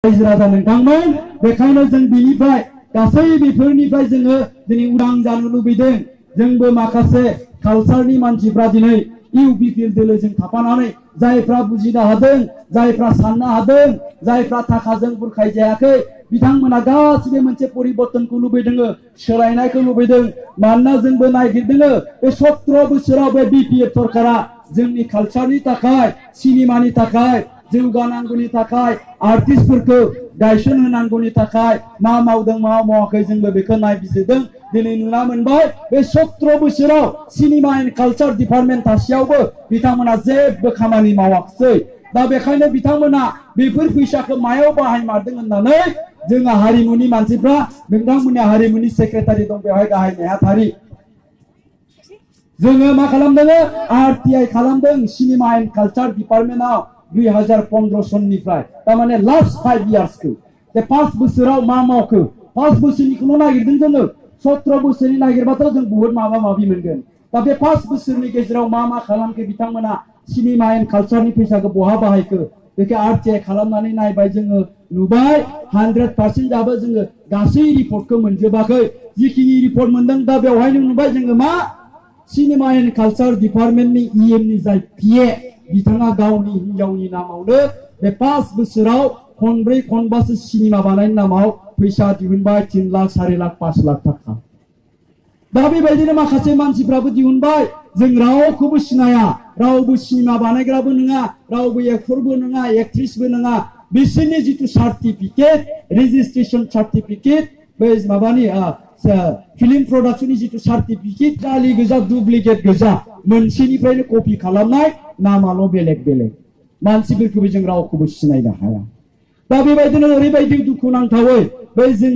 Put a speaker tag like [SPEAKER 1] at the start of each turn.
[SPEAKER 1] राजा नोंथांमोन बेखायनो जों बिनिफ्राय गासै बेफोरनिफ्राय जोङो दिनै उदां जानो लुबैदों। जोंबो माखासे कालचारनि मानसिफ्रा दिनै इउपिपिएल दोलोजों थाफानानै जायफ्रा बुजिनो हादों, जायफ्रा साननो हादों, जायफ्रा थाखाजों बुरखाय जायाखै बिथांमोना गासिबो मोनसे परिबर्तनखौ लुबैदों, सोलायनायखौ लुबैदों। मानोना जोंबो नागिरदों बे 17 बोसोराव बे बिपिएफ सरकारा जोंनि कालचारनि थाखाय, सिनेमानि थाखाय, जौगानांगौनि थाखाय, आर्टिस्टफोरखौ गायसन होनांगौनि थाखाय मा मावदों मा मावाखै जोंबो बेखौ नायबिजिरदों। दिनै नुना मोनबाय बे 17 बोसोराव सिनेमा एन्ड कालचार डिपार्टमेन्ट थासेयावबो बिथांमोना जेबो खामानि मावाखिसै। दा बेखायनो बिथांमोना बेफोर फैसाखौ मायाव बाहायमारदों होननानै जोंहा हारिमुनि मानसिफ्रा, नोंथांमोननि हारिमुनि सेक्रेटारि दं बेवहाय गाहाय नेहाथारि, जोङो मा खालामदों आरटिआइ खालामदों सिनेमा एन्ड कालचार डिपार्टमेन्टआव 2015 सननिफ्राय। तारमाने लास्ट 5 इयार्सखौ बे 5 बोसोराव मा मावखो 5 बोसोरनिखौल' नागिरदों जोङो। 17 बोसोरनि नागिरबाथ' जों बहुत माबा माबि मोनगोन। दा बे 5 बोसोरनि गेजेराव मा खालामखो बिथांमोना, सिनेमा एन्ड कालचारनि फैसाखौ बहा बाहायखो बेखौ आरटिआइ खालामनानै नायबाय। जोङो नुबाय 100% दाबो जोङो गासै रिपर्टखौ मोनजोबाखै। जिखिनि रिपर्ट मोनदों दा बेवहायनो नुबाय जोङो मा सिनेमा एन्ड कालचार डिपार्टमेन्टनि इएमनि जाय पिए बिथाङा गावनि हिनजावनि नामावनो बे 5 बोसोराव खनब्रै खनबासो सिनेमा बानायनायनि नामाव फैसा दिहुनबाय 3 लाख 4 लाख 5 लाख थाखा। दा बेबायदिनो माखासे मानसिफ्राबो दिहुनबाय। जों रावखौबो सिनाया, रावबो सिनेमा बानायग्राबो नङा, रावबो एक्टरबो नङा, एक्ट्रिसबो नङा। बिसोरनि जितु सार्टिफिकेट, रेजिस्ट्रेशन सार्टिफिकेट, बे माबानि फिल्म प्रडाक्शननि जितु सार्टिफिकेट जालि गोजा, डुप्लिकेट गोजा, मोनसेनिफ्रायनो कपि खालामनाय, नामाल' बेलेग बेलेग। मानसिफोरखौबो जों रावखौबो सिनायनो हाया। दा बेबायदिनो ओरैबायदि दुखु नांथावै बै जों